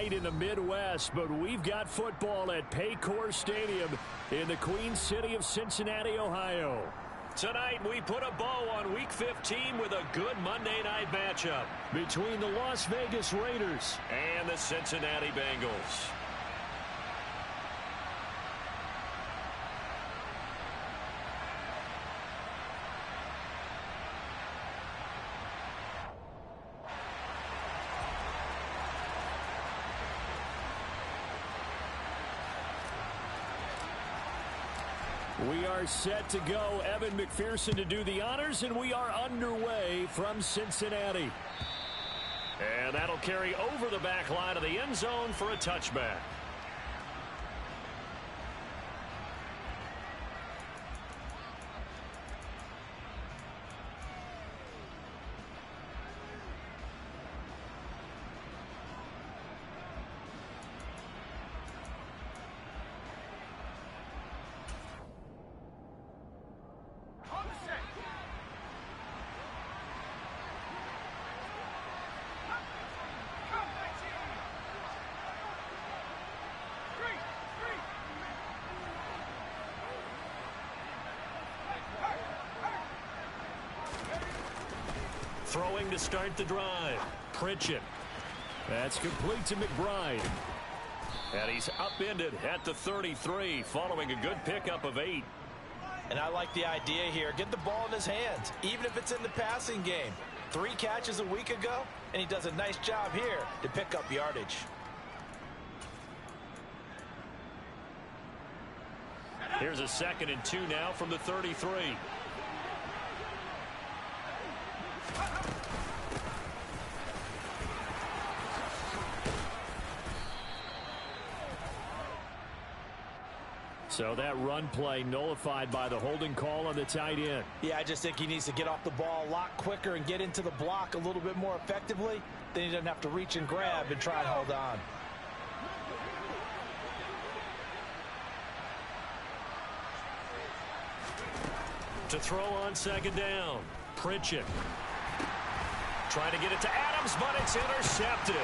night in the Midwest, but we've got football at Paycor Stadium in the Queen City of Cincinnati, Ohio. Tonight, we put a bow on Week 15 with a good Monday night matchup between the Las Vegas Raiders and the Cincinnati Bengals. We are set to go. Evan McPherson to do the honors, and we are underway from Cincinnati. And that'll carry over the back line of the end zone for a touchback. Throwing to start the drive. Pritchett. That's complete to McBride. And he's upended at the 33 following a good pickup of 8. And I like the idea here. Get the ball in his hands, even if it's in the passing game. 3 catches a week ago, and he does a nice job here to pick up yardage. Here's a 2nd and 2 now from the 33. So that run play nullified by the holding call on the tight end. Yeah, I just think he needs to get off the ball a lot quicker and get into the block a little bit more effectively. Then he doesn't have to reach and grab and try and hold on. To throw on 2nd down. Pritchett. Trying to get it to Adams, but it's intercepted.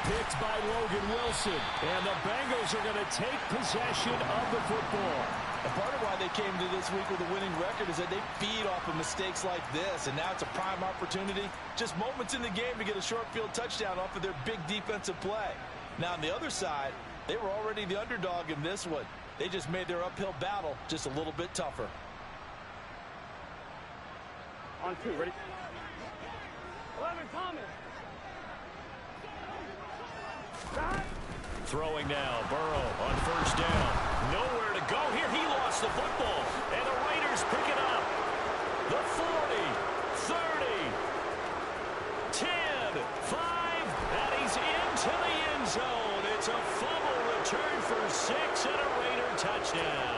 Picked by Logan Wilson. And the Bengals are going to take possession of the football. And part of why they came to this week with a winning record is that they feed off of mistakes like this. And now it's a prime opportunity. Just moments in the game to get a short field touchdown off of their big defensive play. Now on the other side, they were already the underdog in this one. They just made their uphill battle just a little bit tougher. On 2, ready? 11, Thomas. Throwing now, Burrow on 1st down. Nowhere to go here. He lost the football. And the Raiders pick it up. The 40, 30, 10, 5, and he's into the end zone. It's a fumble return for 6 and a Raider touchdown.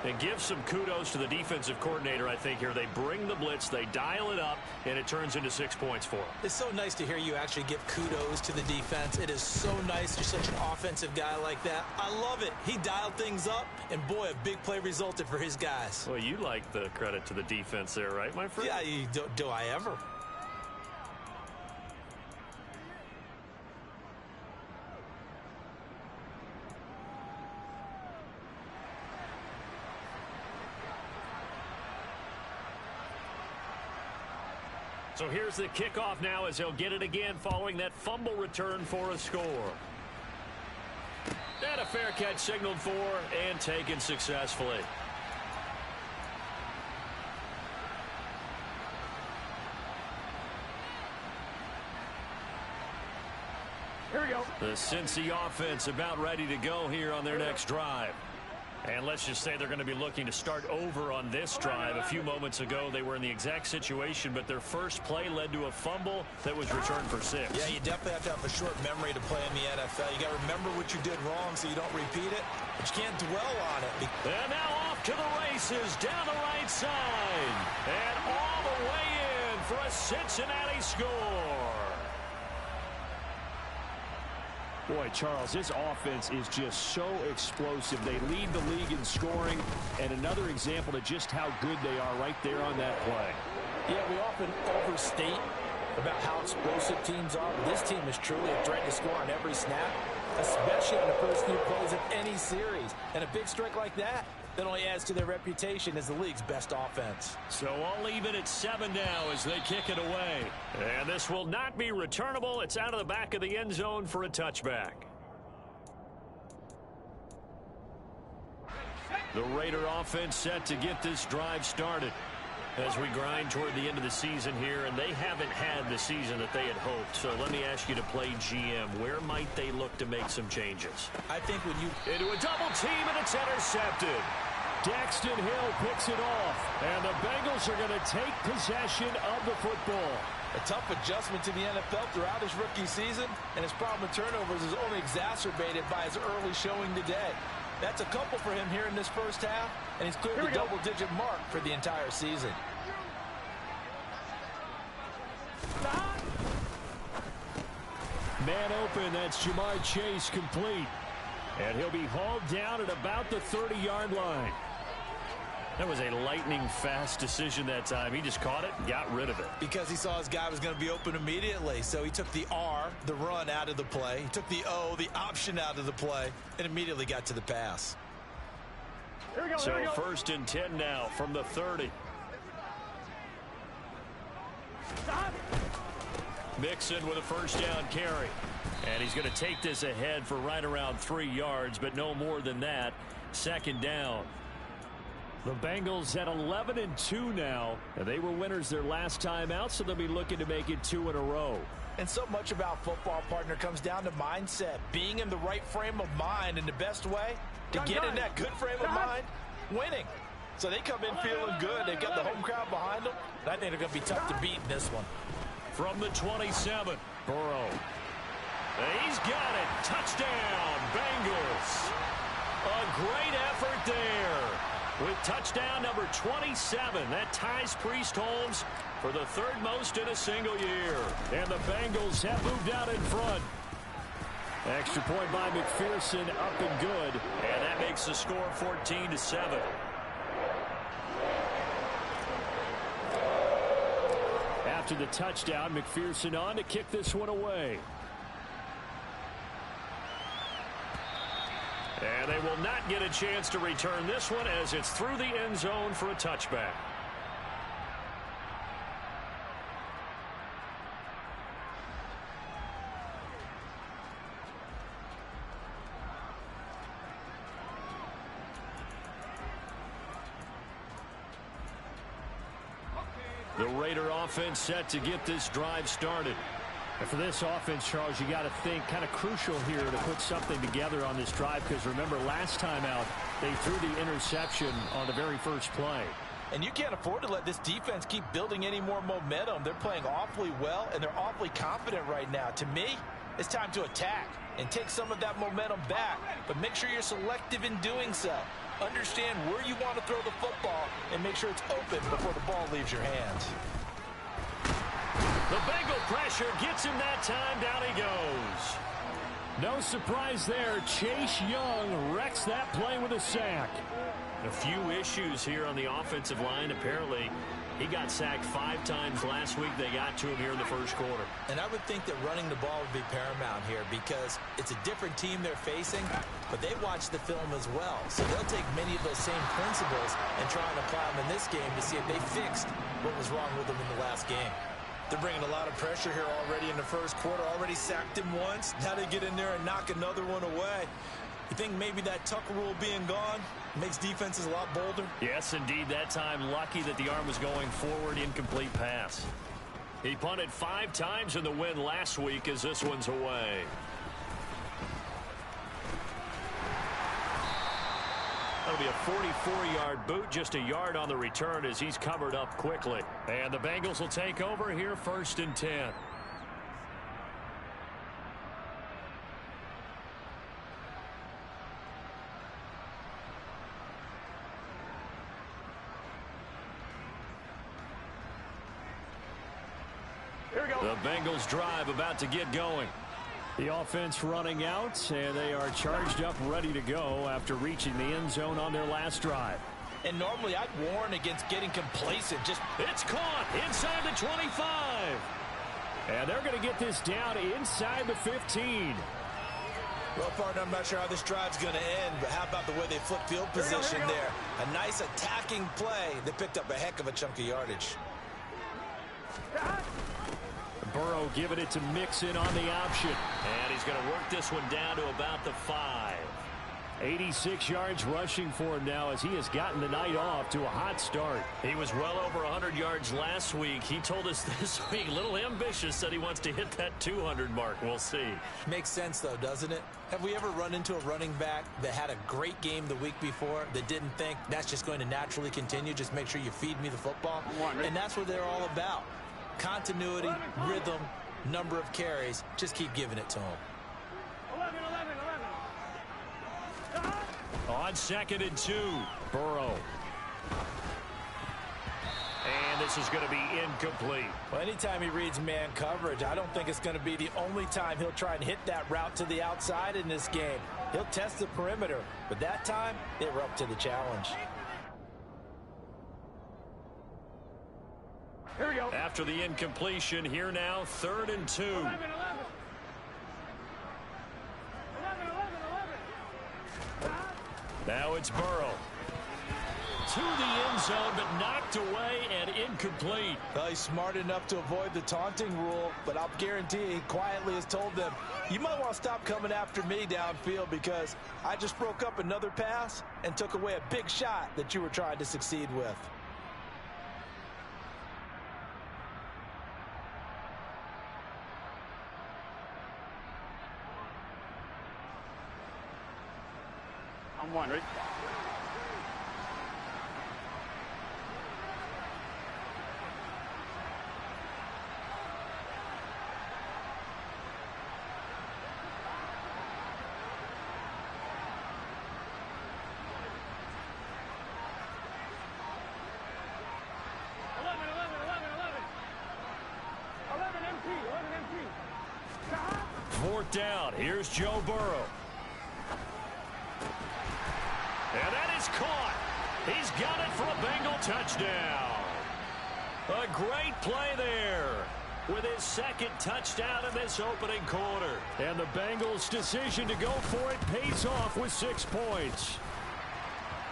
And give some kudos to the defensive coordinator, I think, here. They bring the blitz, they dial it up, and it turns into 6 points for them. It's so nice to hear you actually give kudos to the defense. It is so nice. You're such an offensive guy like that. I love it. He dialed things up, and boy, a big play resulted for his guys. Well, you like the credit to the defense there, right, my friend? Yeah, do I ever? So here's the kickoff now as he'll get it again following that fumble return for a score. And a fair catch signaled for and taken successfully. Here we go. The Cincy offense about ready to go here on their next drive. And let's just say they're going to be looking to start over on this drive. A few moments ago, they were in the exact situation, but their first play led to a fumble that was returned for 6. Yeah, you definitely have to have a short memory to play in the NFL. You got to remember what you did wrong so you don't repeat it, but you can't dwell on it. And now off to the races down the right side. And all the way in for a Cincinnati score. Boy, Charles, this offense is just so explosive. They lead the league in scoring, and another example of just how good they are right there on that play. Yeah, we often overstate about how explosive teams are. This team is truly a threat to score on every snap, especially on the first few plays of any series. And a big strike like that only adds to their reputation as the league's best offense. So I'll leave it at 7 now as they kick it away. And this will not be returnable. It's out of the back of the end zone for a touchback. The Raider offense set to get this drive started as we grind toward the end of the season here, and they haven't had the season that they had hoped. So let me ask you to play GM. Where might they look to make some changes? I think when you... Into a double team, and it's intercepted. Daxton Hill picks it off, and the Bengals are going to take possession of the football. A tough adjustment to the NFL throughout his rookie season, and his problem with turnovers is only exacerbated by his early showing today. That's a couple for him here in this first half, and he's cleared the double-digit mark for the entire season. Man open, that's Jamar Chase complete. And he'll be hauled down at about the 30-yard line. That was a lightning-fast decision that time. He just caught it and got rid of it. Because he saw his guy was going to be open immediately. So he took the R, the run, out of the play. He took the O, the option, out of the play, and immediately got to the pass. Here we go, so 1st and 10 now from the 30. Stop. Mixon with a first down carry. And he's going to take this ahead for right around 3 yards, but no more than that. 2nd down. The Bengals at 11-2 now. And they were winners their last time out, so they'll be looking to make it 2 in a row. And so much about football, partner, comes down to mindset. Being in the right frame of mind, and the best way to get in that good frame of mind, winning. So they come in feeling good. They've got the home crowd behind them. And I think they're going to be tough to beat in this one. From the 27, Burrow. He's got it. Touchdown, Bengals. A great effort there. With touchdown number 27, that ties Priest Holmes for the 3rd most in a single year. And the Bengals have moved out in front. Extra point by McPherson, up and good. And that makes the score 14-7. After the touchdown, McPherson on to kick this one away. And they will not get a chance to return this one as it's through the end zone for a touchback. The Raider offense set to get this drive started. And for this offense, Charles, you got to think kind of crucial here to put something together on this drive, because remember last time out they threw the interception on the very first play. And you can't afford to let this defense keep building any more momentum. They're playing awfully well, and they're awfully confident right now. To me, it's time to attack and take some of that momentum back, but make sure you're selective in doing so. Understand where you want to throw the football and make sure it's open before the ball leaves your hands. The Bengal pressure gets him that time. Down he goes. No surprise there. Chase Young wrecks that play with a sack. A few issues here on the offensive line. Apparently, he got sacked 5 times last week. They got to him here in the first quarter. And I would think that running the ball would be paramount here because it's a different team they're facing, but they watch the film as well. So they'll take many of those same principles and try and apply them in this game to see if they fixed what was wrong with them in the last game. They're bringing a lot of pressure here already in the first quarter. Already sacked him once. Now they get in there and knock another one away. You think maybe that Tucker rule being gone makes defenses a lot bolder? Yes, indeed. That time, lucky that the arm was going forward. Incomplete pass. He punted 5 times in the win last week as this one's away. That'll be a 44-yard boot, just a yard on the return as he's covered up quickly. And the Bengals will take over here 1st and 10. Here we go. The Bengals drive about to get going. The offense running out, and they are charged up, ready to go after reaching the end zone on their last drive. And normally I'd warn against getting complacent. It's caught inside the 25. And they're going to get this down inside the 15. Well, partner, I'm not sure how this drive's going to end, but how about the way they flip field position there? A nice attacking play that picked up a heck of a chunk of yardage. Burrow giving it to Mixon on the option. And he's going to work this one down to about the 5. 86 yards rushing for him now as he has gotten the night off to a hot start. He was well over 100 yards last week. He told us this week, a little ambitious, said he wants to hit that 200 mark. We'll see. Makes sense, though, doesn't it? Have we ever run into a running back that had a great game the week before that didn't think that's just going to naturally continue? Just make sure you feed me the football. And that's what they're all about. Continuity, rhythm, number of carries. Just keep giving it to him. 11. On 2nd and 2, Burrow. And this is going to be incomplete. Well, anytime he reads man coverage, I don't think it's going to be the only time he'll try and hit that route to the outside in this game. He'll test the perimeter, but that time, they were up to the challenge. Here we go. After the incompletion, here now, 3rd and 2. 11. Now it's Burrow. To the end zone, but knocked away and incomplete. Well, he's smart enough to avoid the taunting rule, but I'll guarantee he quietly has told them, you might want to stop coming after me downfield because I just broke up another pass and took away a big shot that you were trying to succeed with. I'm one, right? Fourth down. Here's Joe Burrow. And that is caught. He's got it for a Bengal touchdown. A great play there with his 2nd touchdown in this opening quarter. And the Bengals' decision to go for it pays off with 6 points.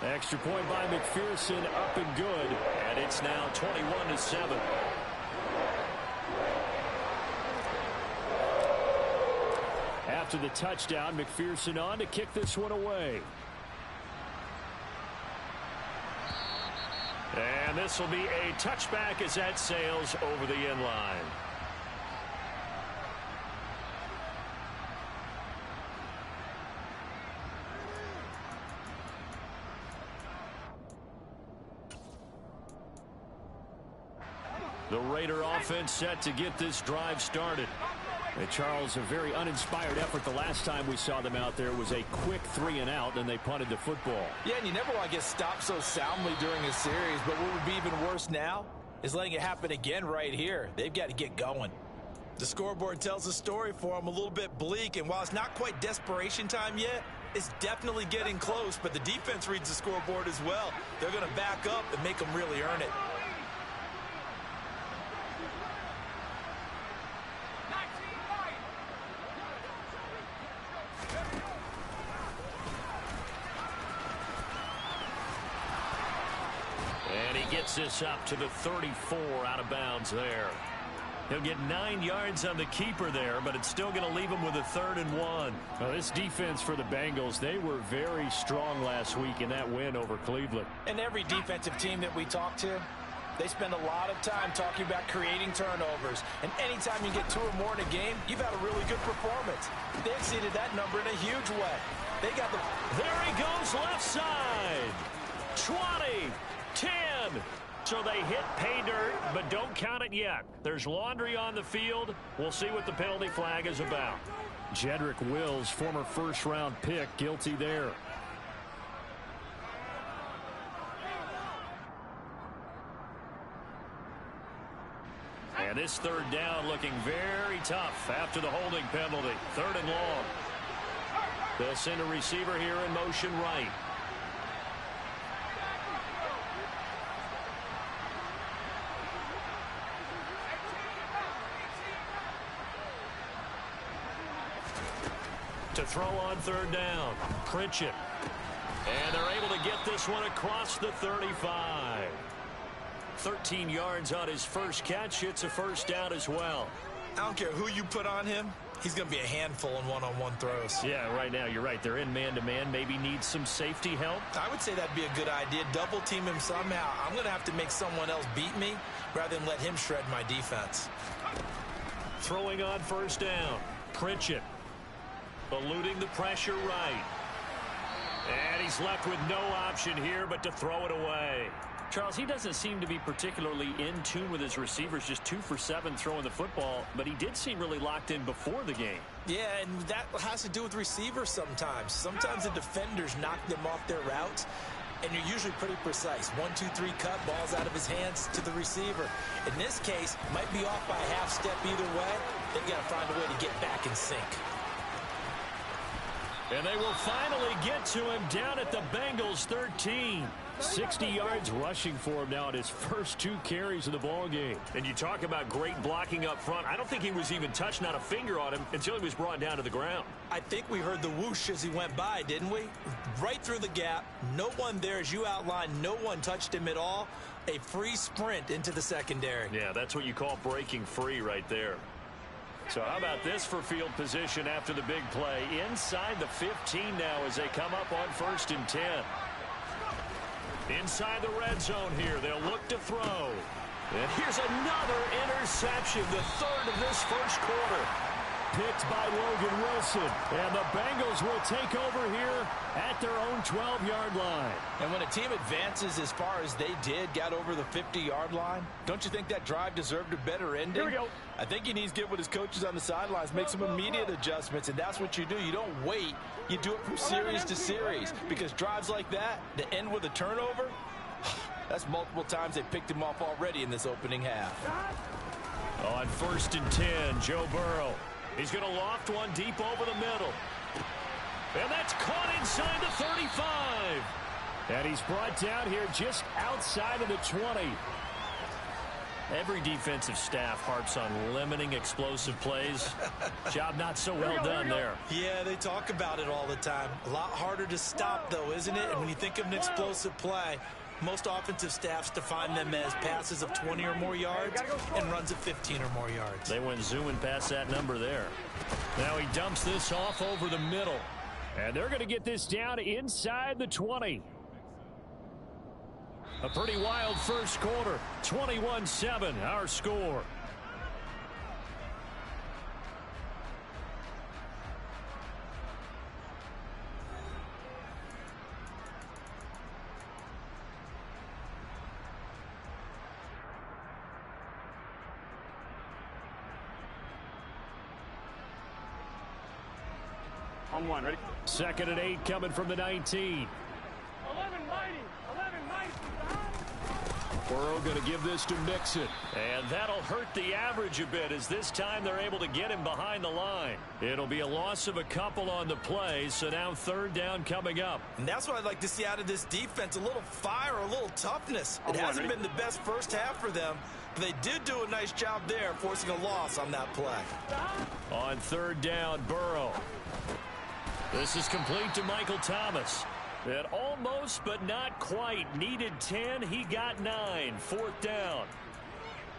Extra point by McPherson, up and good. And it's now 21-7. After the touchdown, McPherson on to kick this one away. And this will be a touchback as that sails over the end line. The Raider offense set to get this drive started. And Charles, a very uninspired effort the last time we saw them out there was a quick 3-and-out, and they punted the football. Yeah, and you never want to get stopped so soundly during a series, but what would be even worse now is letting it happen again right here. They've got to get going. The scoreboard tells a story for them, a little bit bleak, and while it's not quite desperation time yet, it's definitely getting close, but the defense reads the scoreboard as well. They're going to back up and make them really earn it. And he gets this up to the 34 out of bounds there. He'll get 9 yards on the keeper there, but it's still going to leave him with a 3rd and 1. Well, this defense for the Bengals, they were very strong last week in that win over Cleveland. And every defensive team that we talk to, they spend a lot of time talking about creating turnovers. And anytime you get 2 or more in a game, you've had a really good performance. They exceeded that number in a huge way. They got the... There he goes, left side. 20, 10. So they hit pay dirt, but don't count it yet. There's laundry on the field. We'll see what the penalty flag is about. Jedrick Wills, former first-round pick, guilty there. And this 3rd down looking very tough after the holding penalty. 3rd and long. They'll send a receiver here in motion right. To throw on third down. Pritchett. And they're able to get this one across the 35. 13 yards on his first catch. It's a first down as well. I don't care who you put on him. He's going to be a handful in one-on-one throws. Yeah, right now you're right. They're in man-to-man. Maybe needs some safety help. I would say that'd be a good idea. Double team him somehow. I'm going to have to make someone else beat me rather than let him shred my defense. Throwing on first down. Pritchett. Eluding the pressure right. And he's left with no option here but to throw it away. Charles, he doesn't seem to be particularly in tune with his receivers, just 2 for 7 throwing the football, but he did seem really locked in before the game. Yeah, and that has to do with receivers sometimes. Sometimes the defenders knock them off their routes, and you're usually pretty precise. 1, 2, 3 cut, balls out of his hands to the receiver. In this case, might be off by a half step either way. They've got to find a way to get back in sync. And they will finally get to him down at the Bengals 13. 60 yards rushing for him now in his first 2 carries of the ball game. And you talk about great blocking up front. I don't think he was even touched, not a finger on him, until he was brought down to the ground. I think we heard the whoosh as he went by, didn't we? Right through the gap. No one there, as you outlined. No one touched him at all. A free sprint into the secondary. Yeah, that's what you call breaking free right there. So how about this for field position after the big play? Inside the 15 now as they come up on 1st and 10. Inside the red zone here. They'll look to throw. And here's another interception, the 3rd of this first quarter. Picked by Logan Wilson. And the Bengals will take over here at their own 12-yard line. And when a team advances as far as they did, got over the 50-yard line, don't you think that drive deserved a better ending? Here we go. I think he needs to get with his coaches on the sidelines, make some immediate adjustments, and that's what you do. You don't wait. You do it from series to series, because drives like that that end with a turnover, that's multiple times they picked him off already in this opening half. On 1st and 10, Joe Burrow. He's going to loft one deep over the middle. And that's caught inside the 35. And he's brought down here just outside of the 20. Every defensive staff harps on limiting explosive plays. Job not so well done there. Yeah, they talk about it all the time. A lot harder to stop, though, isn't it? And when you think of an explosive play, most offensive staffs define them as passes of 20 or more yards and runs of 15 or more yards. They went zooming past that number there. Now he dumps this off over the middle. And they're going to get this down inside the 20. A pretty wild first quarter. 21-7, our score. On 1, ready? 2nd and 8 coming from the 19. 11 mighty. Burrow going to give this to Mixon. And that'll hurt the average a bit as this time they're able to get him behind the line. It'll be a loss of a couple on the play, so now 3rd down coming up. And that's what I'd like to see out of this defense, a little fire, a little toughness. It hasn't been the best first half for them, but they did do a nice job there forcing a loss on that play. On 3rd down, Burrow. This is complete to Michael Thomas. It almost, but not quite. Needed 10. He got 9. 4th down.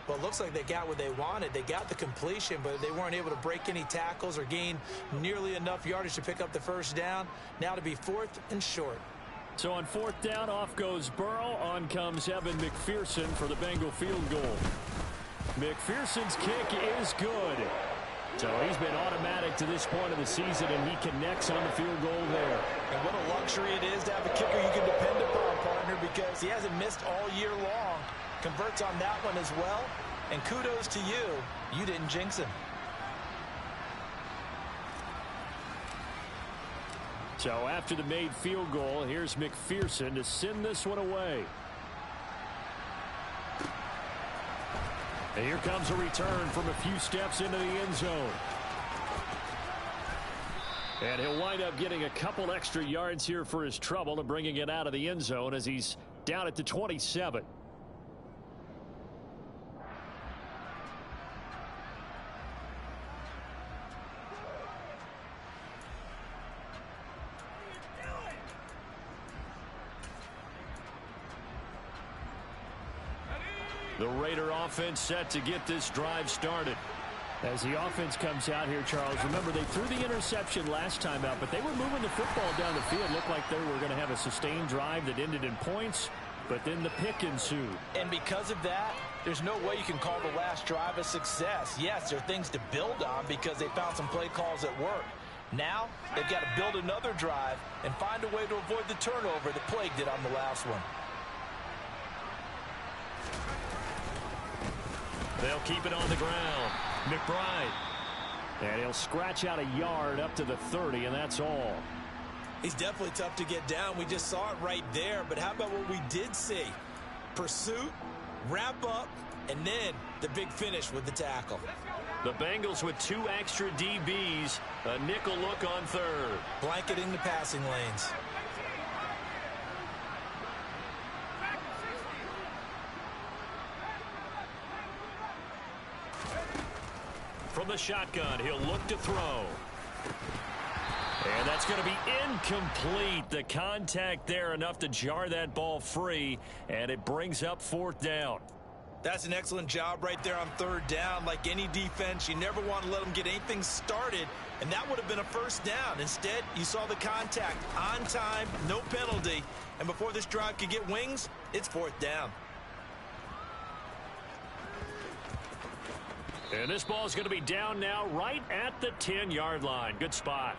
Well, it looks like they got what they wanted. They got the completion, but they weren't able to break any tackles or gain nearly enough yardage to pick up the first down. Now to be 4th and short. So on 4th down, off goes Burrow. On comes Evan McPherson for the Bengal field goal. McPherson's kick is good. So he's been automatic to this point of the season, and he connects on the field goal there. And what a luxury it is to have a kicker you can depend upon, partner, because he hasn't missed all year long. Converts on that one as well. And kudos to you. You didn't jinx him. So after the made field goal, here's McPherson to send this one away. And here comes a return from a few steps into the end zone. And he'll wind up getting a couple extra yards here for his trouble and bringing it out of the end zone as he's down at the 27. The Raider offense set to get this drive started. As the offense comes out here, Charles, remember they threw the interception last time out, but they were moving the football down the field. Looked like they were going to have a sustained drive that ended in points, but then the pick ensued. And because of that, there's no way you can call the last drive a success. Yes, there are things to build on because they found some play calls that work. Now, they've got to build another drive and find a way to avoid the turnover that Plague did on the last one. They'll keep it on the ground. McBride. And he'll scratch out a yard up to the 30, and that's all. He's definitely tough to get down. We just saw it right there. But how about what we did see? Pursuit, wrap up, and then the big finish with the tackle. The Bengals with 2 extra DBs. A nickel look on third. Blanketing the passing lanes. From the shotgun, he'll look to throw. And that's going to be incomplete. The contact there enough to jar that ball free, and it brings up 4th down. That's an excellent job right there on 3rd down. Like any defense, you never want to let them get anything started, and that would have been a 1st down. Instead, you saw the contact on time, no penalty, and before this drive could get wings, it's 4th down. And this ball is going to be down now right at the 10-yard line. Good spot.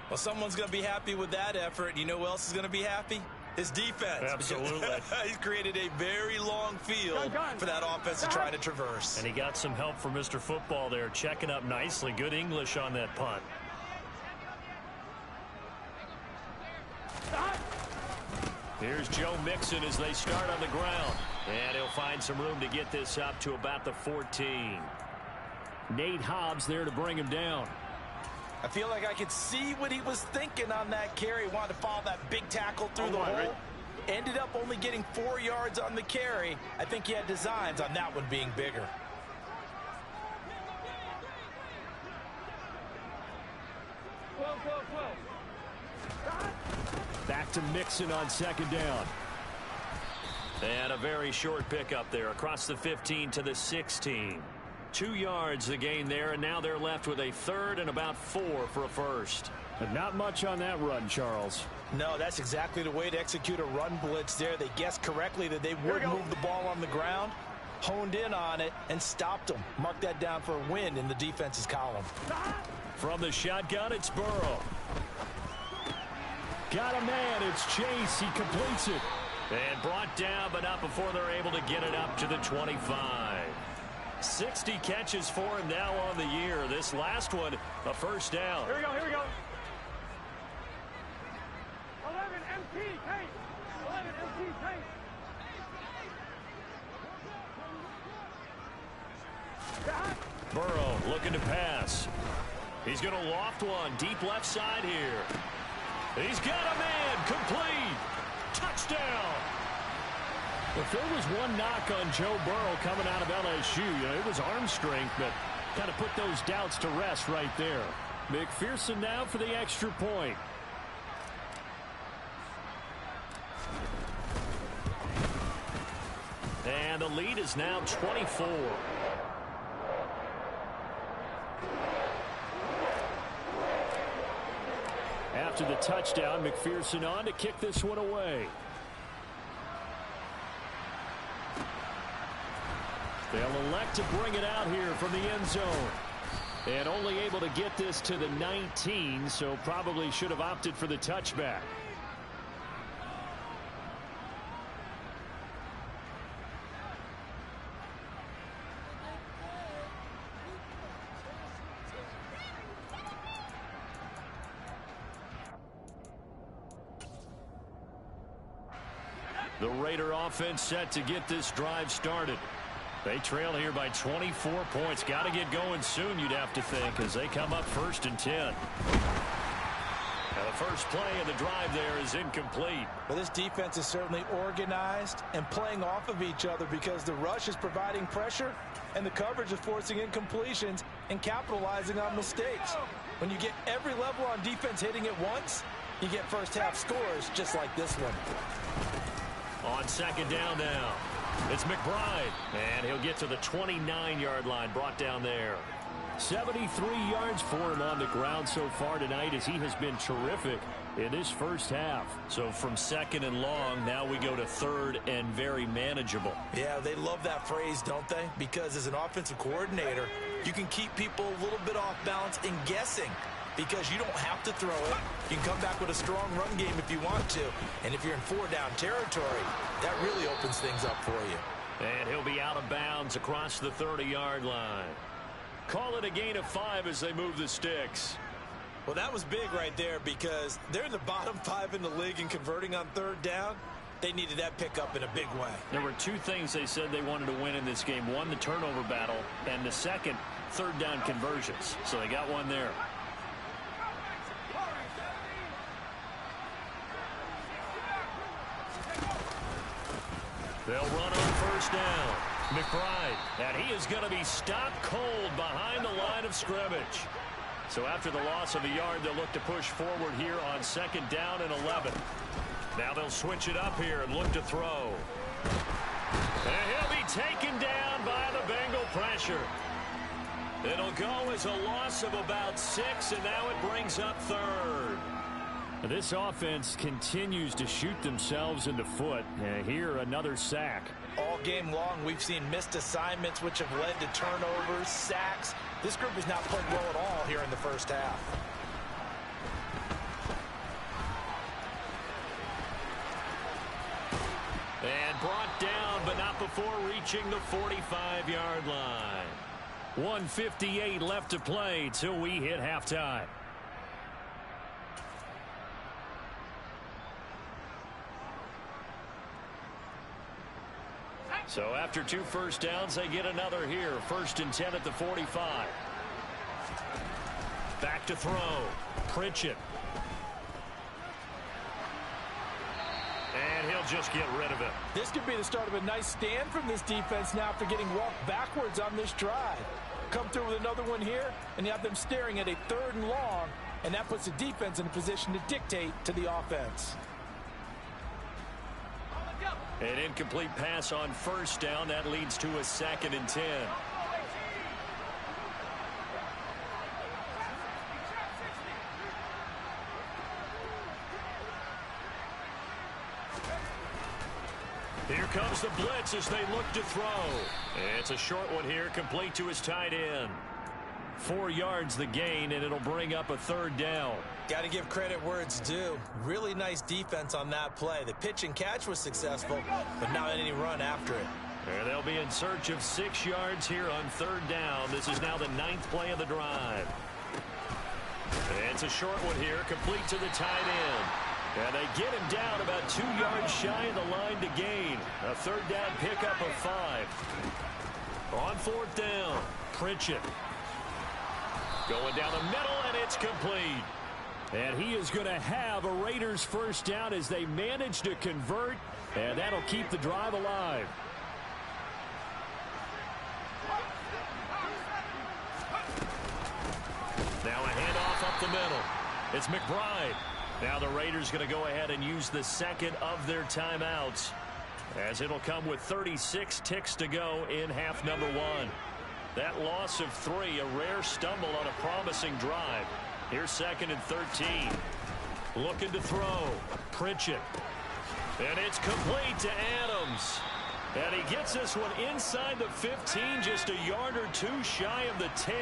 Well, someone's going to be happy with that effort. You know who else is going to be happy? His defense. Absolutely. He's created a very long field for that offense to try to traverse. And he got some help from Mr. Football there, checking up nicely. Good English on that punt. Here's Joe Mixon as they start on the ground. And he'll find some room to get this up to about the 14. Nate Hobbs there to bring him down. I feel like I could see what he was thinking on that carry. Wanted to follow that big tackle through the hole. Ended up only getting 4 yards on the carry. I think he had designs on that one being bigger. Back to Mixon on 2nd down. And a very short pickup there across the 15 to the 16. 2 yards the gain there, and now they're left with a 3rd and about 4 for a 1st. But not much on that run, Charles. No, that's exactly the way to execute a run blitz there. They guessed correctly that they would move the ball on the ground, honed in on it, and stopped them. Mark that down for a win in the defense's column. From the shotgun, it's Burrow. Got a man. It's Chase. He completes it. And brought down, but not before they're able to get it up to the 25. 60 catches for him now on the year. This last one, a 1st down. Here we go, here we go. 11 MT, Tate. 11 MT, Tate. Burrow looking to pass. He's going to loft one deep left side here. He's got a man. Complete. Touchdown. If there was one knock on Joe Burrow coming out of LSU, it was arm strength, but kind of put those doubts to rest right there. McPherson now for the extra point. And the lead is now 24. After the touchdown, McPherson on to kick this one away. They'll elect to bring it out here from the end zone. And only able to get this to the 19, so probably should have opted for the touchback. The Raider offense set to get this drive started. They trail here by 24 points. Got to get going soon, you'd have to think, as they come up 1st and 10. Now the first play of the drive there is incomplete. Well, this defense is certainly organized and playing off of each other because the rush is providing pressure and the coverage is forcing incompletions and capitalizing on mistakes. When you get every level on defense hitting it once, you get first half scores just like this one. On 2nd down now. It's McBride, and he'll get to the 29-yard line, brought down there. 73 yards for him on the ground so far tonight, as he has been terrific in this first half. So from second and long, now we go to third and very manageable. Yeah, they love that phrase, don't they? Because as an offensive coordinator, you can keep people a little bit off balance and guessing, because you don't have to throw it. You can come back with a strong run game if you want to. And if you're in four-down territory, that really opens things up for you. And he'll be out of bounds across the 30-yard line. Call it a gain of 5 as they move the sticks. Well, that was big right there, because they're in the bottom 5 in the league in converting on third down. They needed that pickup in a big way. There were two things they said they wanted to win in this game. One, the turnover battle, and the second, third down conversions. So they got one there. They'll run on first down. McBride, and he is going to be stopped cold behind the line of scrimmage. So after the loss of a yard, they'll look to push forward here on second down and 11. Now they'll switch it up here and look to throw. And he'll be taken down by the Bengal pressure. It'll go as a loss of about 6, and now it brings up third. This offense continues to shoot themselves in the foot. Here, another sack. All game long, we've seen missed assignments, which have led to turnovers, sacks. This group has not played well at all here in the first half. And brought down, but not before reaching the 45-yard line. 1:58 left to play till we hit halftime. So after 2 first downs, they get another here. 1st and 10 at the 45. Back to throw. Pritchett. And he'll just get rid of it. This could be the start of a nice stand from this defense now after getting walked backwards on this drive. Come through with another one here, and you have them staring at a 3rd and long, and that puts the defense in a position to dictate to the offense. An incomplete pass on first down. That leads to a 2nd and 10. Here comes the blitz as they look to throw. It's a short one here, complete to his tight end. 4 yards the gain, and it'll bring up a 3rd down. Got to give credit where it's due. Really nice defense on that play. The pitch and catch was successful, but not any run after it. And they'll be in search of 6 yards here on 3rd down. This is now the 9th play of the drive. And it's a short one here, complete to the tight end. And they get him down about 2 yards shy of the line to gain. A 3rd down pickup of 5. On 4th down, Pritchett. Going down the middle, and it's complete. And he is going to have a Raiders first down as they manage to convert, and that'll keep the drive alive. Now a handoff up the middle. It's McBride. Now the Raiders going to go ahead and use the second of their timeouts, as it'll come with 36 ticks to go in half number 1. That loss of 3, a rare stumble on a promising drive. Here's 2nd and 13. Looking to throw. Pritchett. And it's complete to Adams. And he gets this one inside the 15, just a yard or 2 shy of the 10.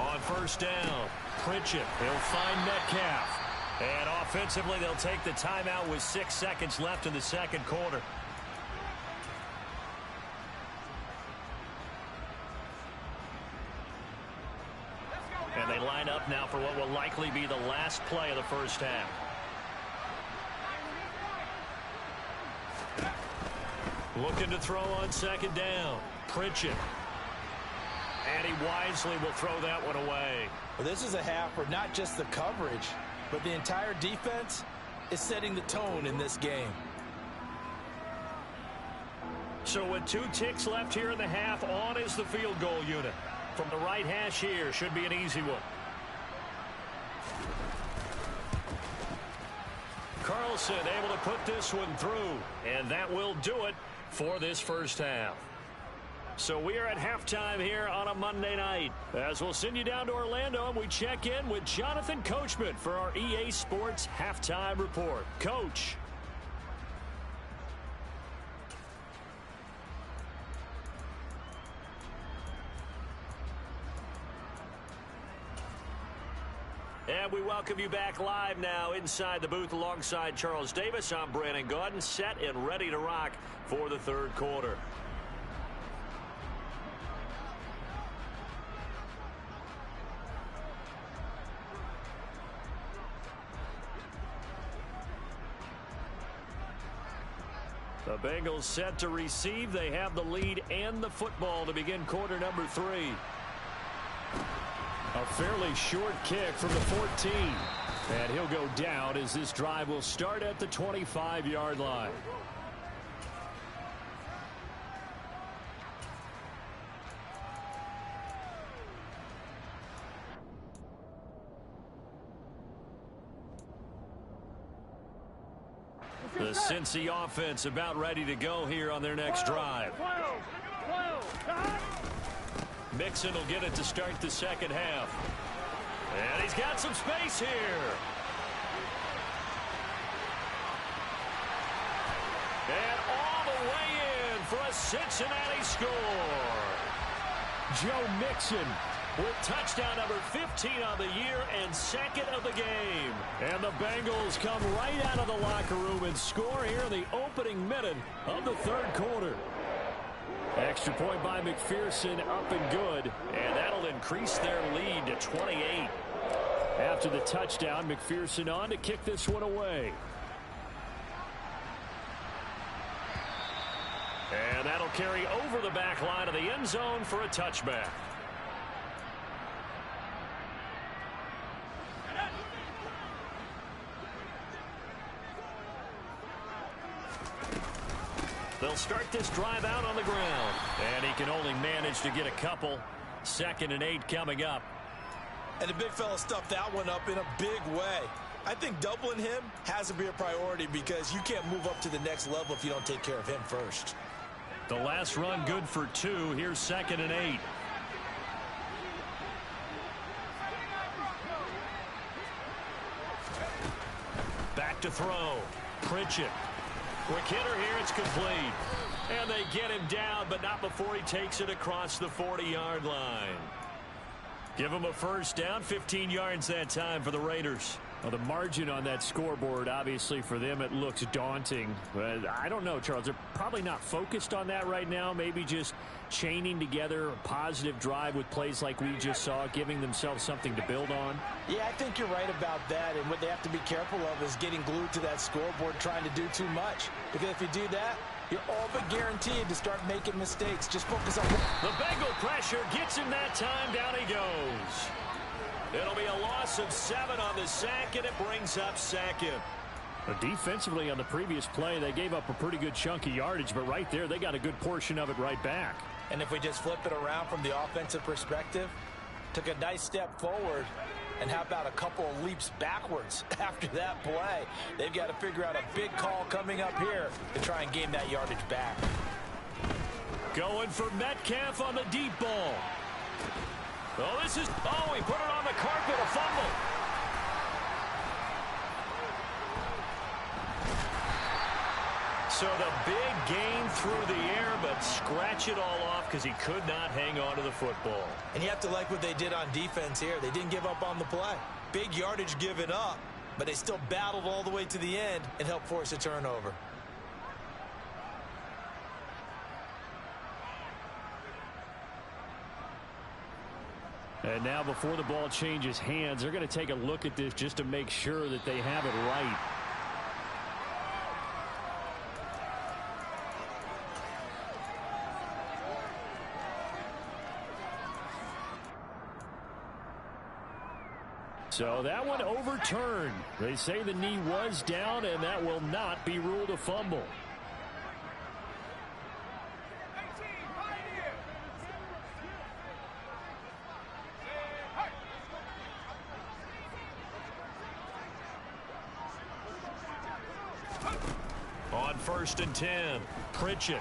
On first down, Pritchett. He'll find Metcalf. And offensively, they'll take the timeout with 6 seconds left in the second quarter. And they line up now for what will likely be the last play of the first half. Looking to throw on 2nd down. Pritchett. And he wisely will throw that one away. Well, this is a half where not just the coverage, but the entire defense is setting the tone in this game. So with 2 ticks left here in the half, on is the field goal unit. From the right hash here, should be an easy one. Carlson able to put this one through. And that will do it for this first half. So we are at halftime here on a Monday night. As we'll send you down to Orlando, and we check in with Jonathan Coachman for our EA Sports Halftime Report. Coach. And we welcome you back live now inside the booth alongside Charles Davis. I'm Brandon Gaudin, set and ready to rock for the third quarter. The Bengals set to receive. They have the lead and the football to begin quarter number 3. A fairly short kick from the 14. And he'll go down as this drive will start at the 25-yard line. The Cincy offense about ready to go here on their next drive. Mixon will get it to start the second half. And he's got some space here. And all the way in for a Cincinnati score. Joe Mixon with touchdown number 15 on the year and second of the game. And the Bengals come right out of the locker room and score here in the opening minute of the third quarter. Extra point by McPherson, up and good, and that'll increase their lead to 28. After the touchdown, McPherson on to kick this one away. And that'll carry over the back line of the end zone for a touchback. They'll start this drive out on the ground. And he can only manage to get a couple. 2nd and 8 coming up. And the big fella stuffed that one up in a big way. I think doubling him has to be a priority because you can't move up to the next level if you don't take care of him first. The last run good for 2. Here's 2nd and 8. Back to throw. Pritchett. Quick hitter here, it's complete. And they get him down, but not before he takes it across the 40-yard line. Give him a first down, 15 yards that time for the Raiders. Well, the margin on that scoreboard, obviously for them, it looks daunting. But I don't know, Charles. They're probably not focused on that right now. Maybe just chaining together a positive drive with plays like we just saw, giving themselves something to build on. Yeah, I think you're right about that. And what they have to be careful of is getting glued to that scoreboard trying to do too much. Because if you do that, you're all but guaranteed to start making mistakes. Just focus on... The Bengal pressure gets him that time. Down he goes. It'll be a loss of 7 on the sack, and it brings up 2nd. Defensively on the previous play, they gave up a pretty good chunk of yardage, but right there, they got a good portion of it right back. And if we just flip it around from the offensive perspective, took a nice step forward, and how about a couple of leaps backwards after that play? They've got to figure out a big call coming up here to try and gain that yardage back. Going for Metcalf on the deep ball. Oh, this is... Oh, he put it on the carpet, a fumble. So the big gain through the air, but scratch it all off because he could not hang on to the football. And you have to like what they did on defense here. They didn't give up on the play. Big yardage given up, but they still battled all the way to the end and helped force a turnover. And now before the ball changes hands, they're going to take a look at this just to make sure that they have it right. So that one overturned. They say the knee was down, and that will not be ruled a fumble. 1st and 10. Pritchett.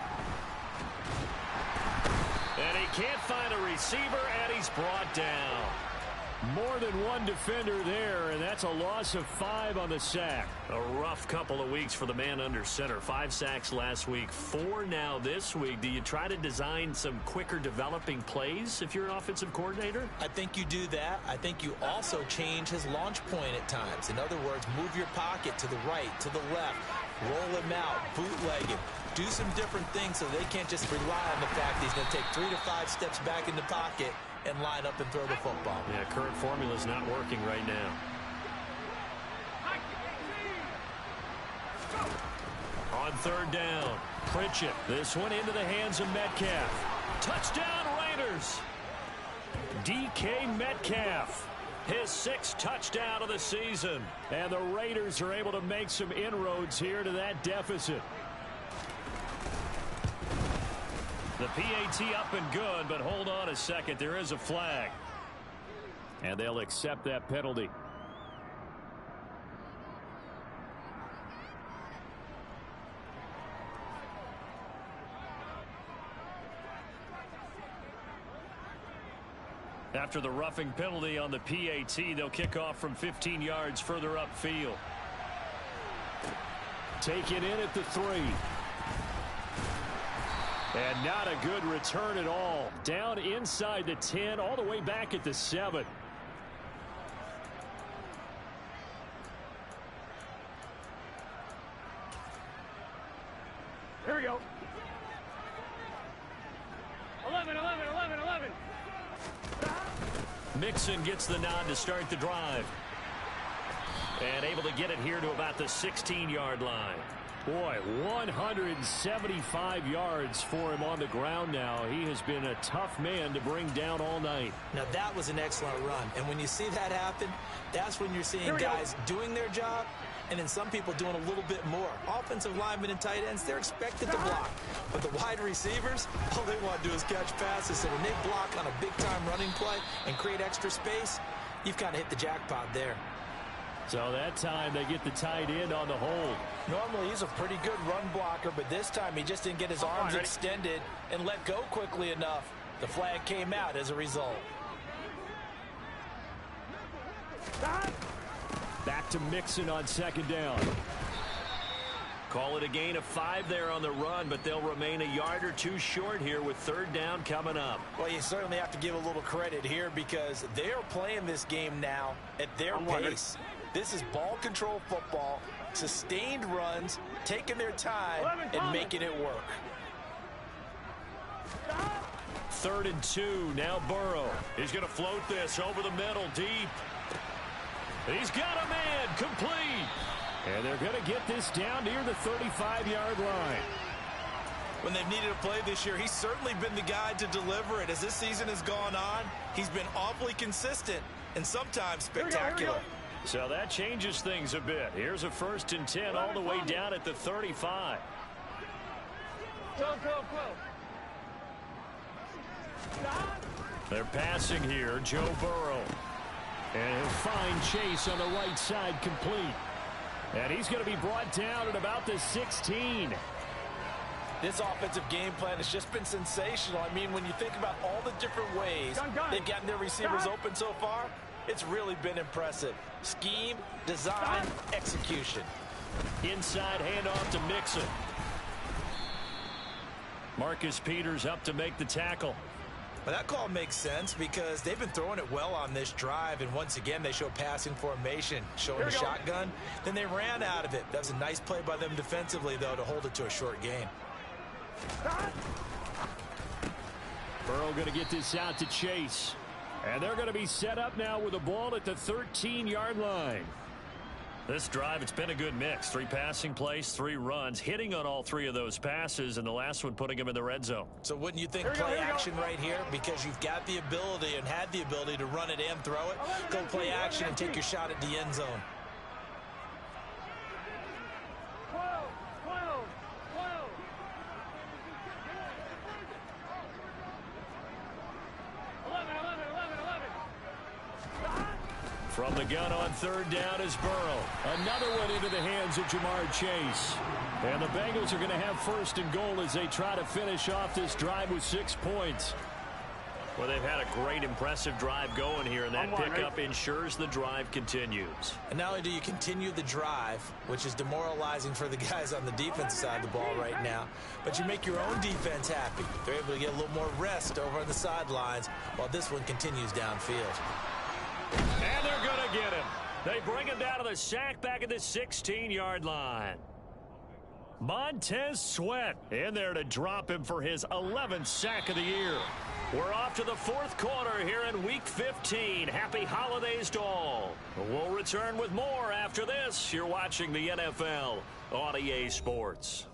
And he can't find a receiver, and he's brought down. More than one defender there, and that's a loss of 5 on the sack. A rough couple of weeks for the man under center. 5 sacks last week, 4 now this week. Do you try to design some quicker developing plays if you're an offensive coordinator? I think you do that. I think you also change his launch point at times. In other words, move your pocket to the right, to the left, roll him out, bootleg him. Do some different things so they can't just rely on the fact that he's going to take 3 to 5 steps back in the pocket and line up and throw the football. Yeah, current formula's not working right now. On 3rd down, Pritchett. This one into the hands of Metcalf. Touchdown, Raiders! DK Metcalf, his 6th touchdown of the season. And the Raiders are able to make some inroads here to that deficit. The PAT up and good, but hold on a second. There is a flag. And they'll accept that penalty. After the roughing penalty on the PAT, they'll kick off from 15 yards further upfield. Taken in at the 3. And not a good return at all. Down inside the 10, all the way back at the 7. Here we go. 11. Mixon gets the nod to start the drive. And able to get it here to about the 16-yard line. Boy, 175 yards for him on the ground now. He has been a tough man to bring down all night. Now, that was an excellent run. And when you see that happen, that's when you're seeing guys doing their job and then some people doing a little bit more. Offensive linemen and tight ends, they're expected to block. But the wide receivers, all they want to do is catch passes. So when they block on a big-time running play and create extra space, you've kind of hit the jackpot there. So that time they get the tight end on the hold. Normally he's a pretty good run blocker, but this time he just didn't get his arms extended and let go quickly enough. The flag came out as a result. Back to Mixon on 2nd down. Call it a gain of 5 there on the run, but they'll remain a yard or 2 short here with 3rd down coming up. Well, you certainly have to give a little credit here because they are playing this game now at their pace. This is ball control football, sustained runs, taking their time and making it work. 3rd and 2, now Burrow. He's going to float this over the middle, deep. He's got a man, complete. And they're going to get this down near the 35-yard line. When they've needed a play this year, he's certainly been the guy to deliver it. As this season has gone on, he's been awfully consistent and sometimes spectacular. Here we go. So that changes things a bit. Here's a 1st and 10 all the way down at the 35. 12. They're passing here, Joe Burrow. And he'll find Chase on the right side, complete. And he's going to be brought down at about the 16. This offensive game plan has just been sensational. I mean, when you think about all the different ways they've gotten their receivers open so far, it's really been impressive. Scheme, design, execution. Inside handoff to Mixon. Marcus Peters up to make the tackle. Well, that call makes sense because they've been throwing it well on this drive, and once again they show passing formation, showing a shotgun. Then they ran out of it. That was a nice play by them defensively, though, to hold it to a short gain. Burrow going to get this out to Chase. And they're going to be set up now with the ball at the 13-yard line. This drive, it's been a good mix. 3 passing plays, 3 runs, hitting on all 3 of those passes, and the last one putting him in the red zone. So wouldn't you think play action right here? Because you've got the ability and had the ability to run it and throw it. Go play action and take your shot at the end zone. 12. 11. From the gun on third down is Burrow. Another one into the hands of Jamar Chase. And the Bengals are going to have first and goal as they try to finish off this drive with 6 points. Well, they've had a great, impressive drive going here, and that pickup ensures the drive continues. And not only do you continue the drive, which is demoralizing for the guys on the defensive side of the ball right now, but you make your own defense happy. They're able to get a little more rest over on the sidelines while this one continues downfield. And they're going to get him. They bring him down to the sack back at the 16-yard line. Montez Sweat in there to drop him for his 11th sack of the year. We're off to the fourth quarter here in Week 15. Happy holidays to all. We'll return with more after this. You're watching the NFL on EA Sports.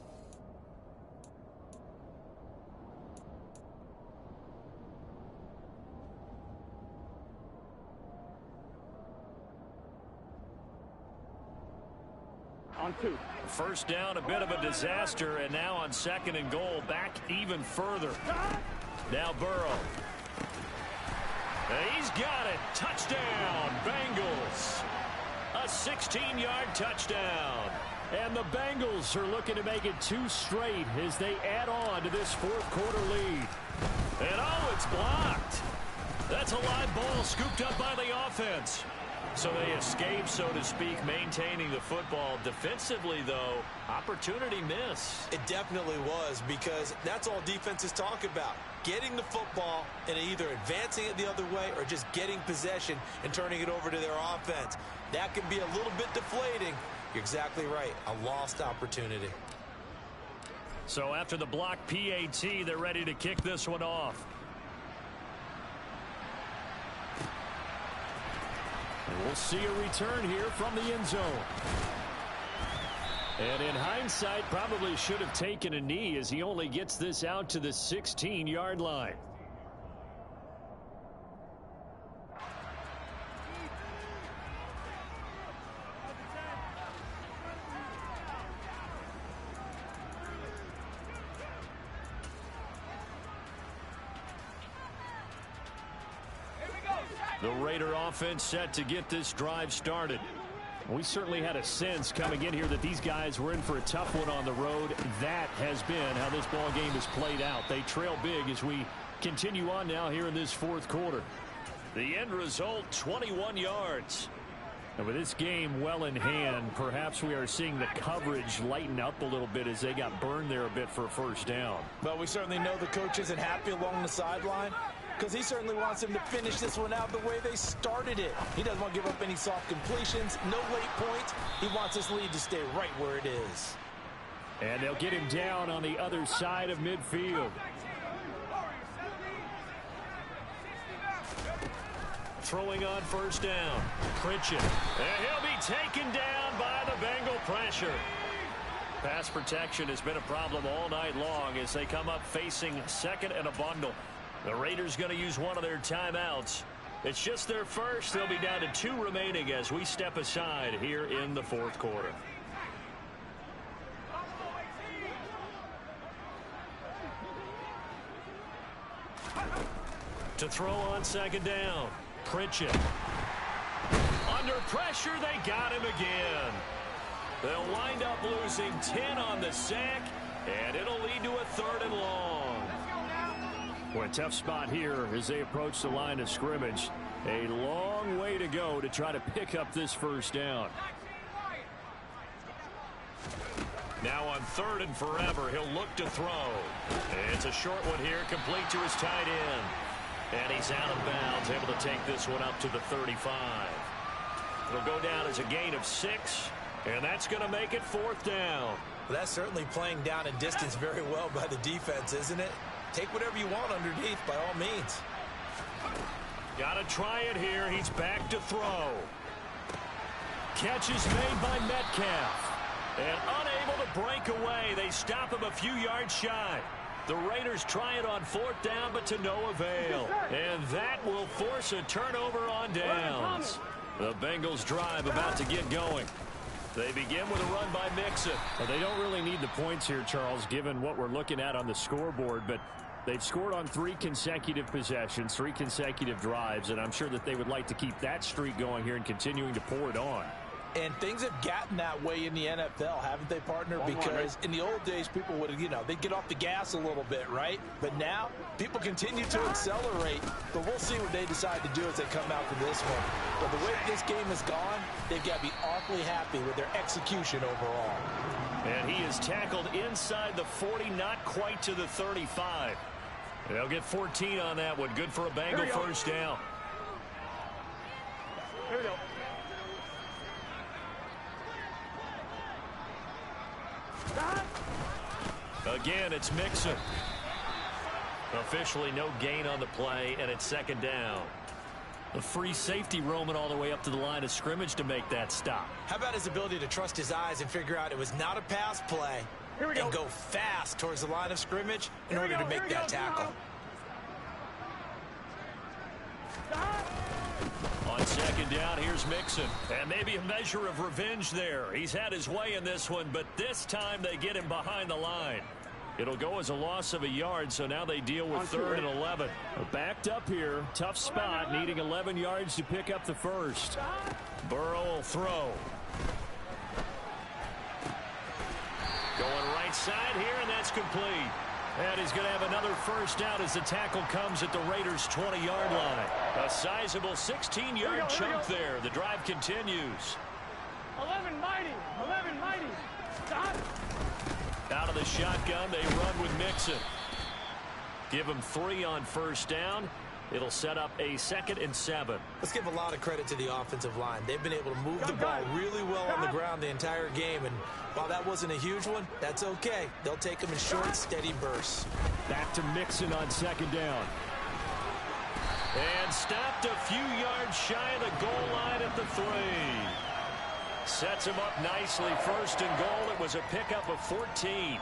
On 2. First down, a bit of a disaster, and now on second and goal, back even further. Now Burrow. He's got it. Touchdown, Bengals. A 16-yard touchdown. And the Bengals are looking to make it 2 straight as they add on to this fourth quarter lead. And oh, it's blocked. That's a live ball scooped up by the offense. So they escape, so to speak, maintaining the football. Defensively, though, opportunity miss. It definitely was, because that's all defenses talk about. Getting the football and either advancing it the other way or just getting possession and turning it over to their offense. That can be a little bit deflating. You're exactly right. A lost opportunity. So after the block PAT, they're ready to kick this one off. And we'll see a return here from the end zone. And in hindsight, probably should have taken a knee as he only gets this out to the 16-yard line. The Raider offense set to get this drive started. We certainly had a sense coming in here that these guys were in for a tough one on the road. That has been how this ball game has played out. They trail big as we continue on now here in this fourth quarter. The end result, 21 yards. And with this game well in hand, perhaps we are seeing the coverage lighten up a little bit as they got burned there a bit for a first down. Well, we certainly know the coach isn't happy along the sideline, because he certainly wants them to finish this one out the way they started it. He doesn't want to give up any soft completions, no late points. He wants his lead to stay right where it is. And they'll get him down on the other side of midfield. Throwing on first down. Pritchett. And he'll be taken down by the Bengal pressure. Pass protection has been a problem all night long as they come up facing second and a bundle. The Raiders going to use one of their timeouts. It's just their first. They'll be down to 2 remaining as we step aside here in the fourth quarter. To throw on second down. Pritchett. Under pressure, they got him again. They'll wind up losing 10 on the sack, and it'll lead to a 3rd and long. Well, a tough spot here as they approach the line of scrimmage. A long way to go to try to pick up this first down. Now on 3rd and forever, he'll look to throw. It's a short one here, complete to his tight end. And he's out of bounds, able to take this one up to the 35. It'll go down as a gain of 6, and that's going to make it 4th down. Well, that's certainly playing down in distance very well by the defense, isn't it? Take whatever you want underneath, by all means. Got to try it here. He's back to throw. Catch is made by Metcalf. And unable to break away. They stop him a few yards shy. The Raiders try it on 4th down, but to no avail. And that will force a turnover on downs. The Bengals drive about to get going. They begin with a run by Mixon. Well, they don't really need the points here, Charles, given what we're looking at on the scoreboard. But They've scored on 3 consecutive possessions, 3 consecutive drives, and I'm sure that they would like to keep that streak going here and continuing to pour it on. And things have gotten that way in the NFL, haven't they, partner? Because in the old days, people would, they'd get off the gas a little bit, right? But now, people continue to accelerate. But we'll see what they decide to do as they come out for this one. But the way this game has gone, they've got to be awfully happy with their execution overall. And he is tackled inside the 40, not quite to the 35. They'll get 14 on that one. Good for a Bengal first down. Here we go. Again, it's Mixon. Officially no gain on the play, and it's second down. A free safety roaming all the way up to the line of scrimmage to make that stop. How about his ability to trust his eyes and figure out it was not a pass play and go fast towards the line of scrimmage in order to make that tackle. On second down, here's Mixon. And maybe a measure of revenge there. He's had his way in this one, but this time they get him behind the line. It'll go as a loss of a yard, so now they deal with 3rd and 11. Backed up here. Tough spot, needing 11 yards to pick up the first. Burrow will throw. Going right side here, and that's complete. And he's going to have another first down as the tackle comes at the Raiders' 20-yard line. A sizable 16-yard chunk there. The drive continues. 11 mighty. 11 mighty. Stop. Out of the shotgun, they run with Mixon. Give him 3 on first down. It'll set up a 2nd and 7. Let's give a lot of credit to the offensive line. They've been able to move the ball really well on the ground the entire game. And while that wasn't a huge one, that's okay. They'll take them in short, steady bursts. Back to Mixon on second down. And stopped a few yards shy of the goal line at the 3. Sets him up nicely. 1st and goal. It was a pickup of 14.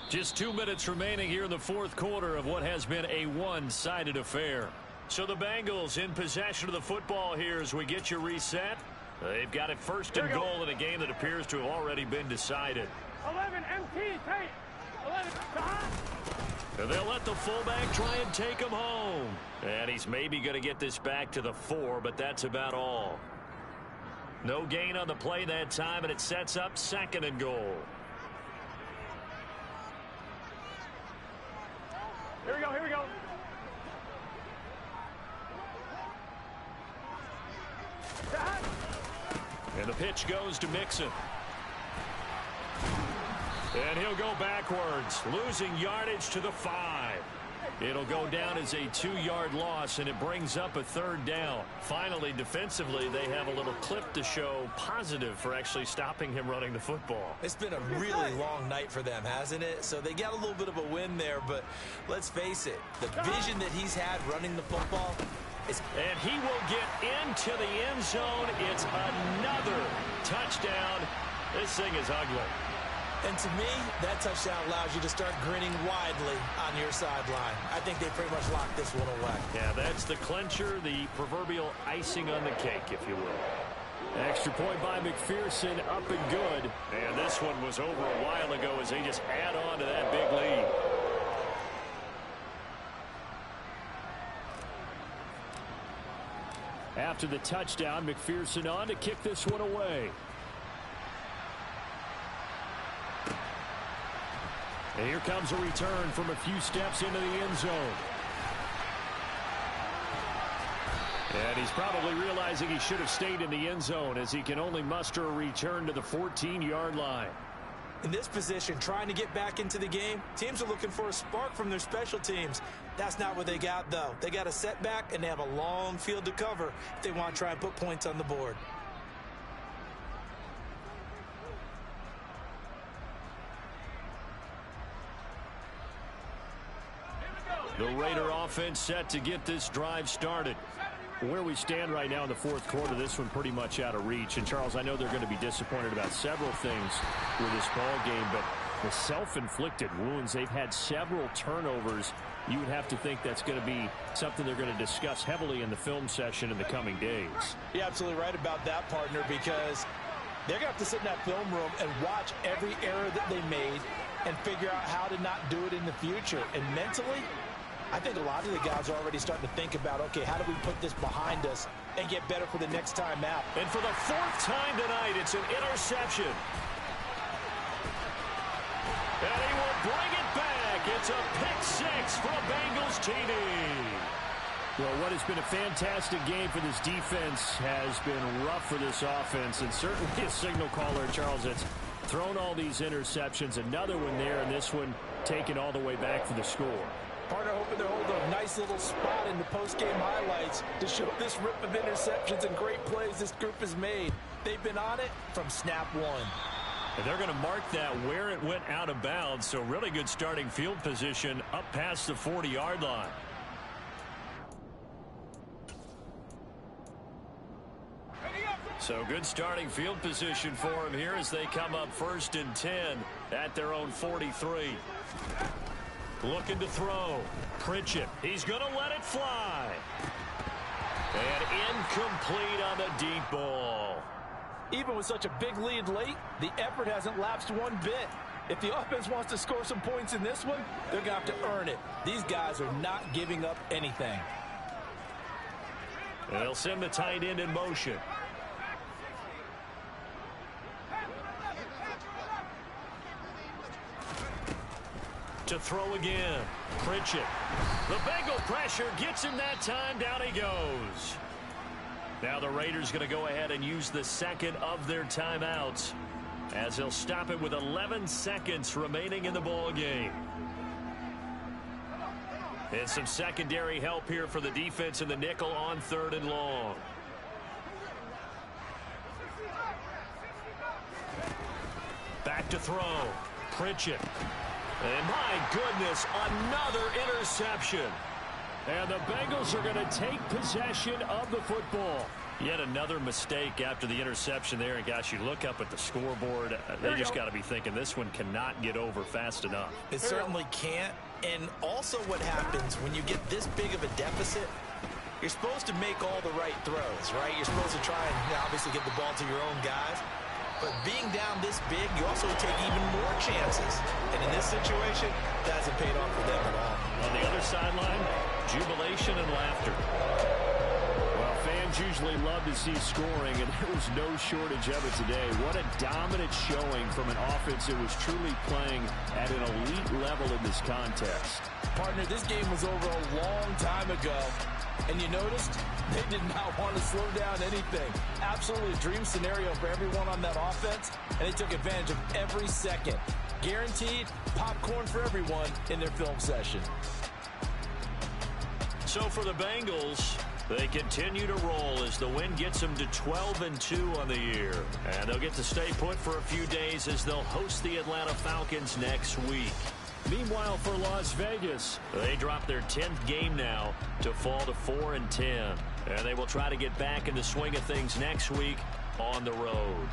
Just 2 minutes remaining here in the 4th quarter of what has been a one-sided affair. So the Bengals in possession of the football here as we get you reset. They've got it 1st and goal in a game that appears to have already been decided. 11 MT, Tate. 11, stop. They'll let the fullback try and take him home. And he's maybe going to get this back to the 4, but that's about all. No gain on the play that time, and it sets up 2nd and goal. Here we go, here we go. And the pitch goes to Mixon. And he'll go backwards, losing yardage to the 5. It'll go down as a 2-yard loss, and it brings up a 3rd down. Finally, defensively, they have a little clip to show positive for actually stopping him running the football. It's been a really long night for them, hasn't it? So they got a little bit of a win there, but let's face it, the vision that he's had running the football is... And he will get into the end zone. It's another touchdown. This thing is ugly. And to me, that touchdown allows you to start grinning widely on your sideline. I think they pretty much locked this one away. Yeah, that's the clincher, the proverbial icing on the cake, if you will. Extra point by McPherson, up and good. And this one was over a while ago as they just add on to that big lead. After the touchdown, McPherson on to kick this one away. And here comes a return from a few steps into the end zone. And he's probably realizing he should have stayed in the end zone as he can only muster a return to the 14-yard line. In this position, trying to get back into the game, teams are looking for a spark from their special teams. That's not what they got, though. They got a setback, and they have a long field to cover if they want to try and put points on the board. The Raider offense set to get this drive started. Where we stand right now in the 4th quarter, this one pretty much out of reach. And, Charles, I know they're going to be disappointed about several things with this ball game, but the self-inflicted wounds, they've had several turnovers. You would have to think that's going to be something they're going to discuss heavily in the film session in the coming days. You're absolutely right about that, partner, because They're going to have to sit in that film room and watch every error that they made and figure out how to not do it in the future. And mentally, I think a lot of the guys are already starting to think about, okay, how do we put this behind us and get better for the next time out? And for the 4th time tonight, it's an interception. And he will bring it back. It's a pick-6 for a Bengals TD. Well, what has been a fantastic game for this defense has been rough for this offense, and certainly a signal caller, Charles, that's thrown all these interceptions. Another one there, and this one taken all the way back for the score. Partner hoping to hold a nice little spot in the post-game highlights to show this rip of interceptions and great plays this group has made. They've been on it from snap one. And they're going to mark that where it went out of bounds, so really good starting field position up past the 40-yard line. So good starting field position for him here as they come up 1st and 10 at their own 43. Looking to throw. Pritchett. He's going to let it fly. And incomplete on the deep ball. Even with such a big lead late, the effort hasn't lapsed one bit. If the offense wants to score some points in this one, they're going to have to earn it. These guys are not giving up anything. And they'll send the tight end in motion. To throw again. Pritchett. The Bengal pressure gets him that time. Down he goes. Now the Raiders going to go ahead and use the second of their timeouts as they'll stop it with 11 seconds remaining in the ball game. And some secondary help here for the defense in the nickel on 3rd and long. Back to throw. Pritchett. And my goodness, another interception. And the Bengals are going to take possession of the football. Yet another mistake after the interception there. And gosh, you look up at the scoreboard, they just got to be thinking this one cannot get over fast enough. It certainly can't. And also what happens when you get this big of a deficit, you're supposed to make all the right throws, right? You're supposed to try and obviously get the ball to your own guys. But being down this big, you also take even more chances. And in this situation, that hasn't paid off for them at all. On the other sideline, jubilation and laughter. Well, fans usually love to see scoring, and there was no shortage of it today. What a dominant showing from an offense that was truly playing at an elite level in this contest. Partner, this game was over a long time ago. And you noticed they did not want to slow down anything. Absolutely a dream scenario for everyone on that offense, and they took advantage of every second. Guaranteed popcorn for everyone in their film session. So for the Bengals, they continue to roll as the win gets them to 12-2 on the year. And they'll get to stay put for a few days as they'll host the Atlanta Falcons next week. Meanwhile, for Las Vegas, they drop their 10th game now to fall to 4-10. And they will try to get back in the swing of things next week on the road.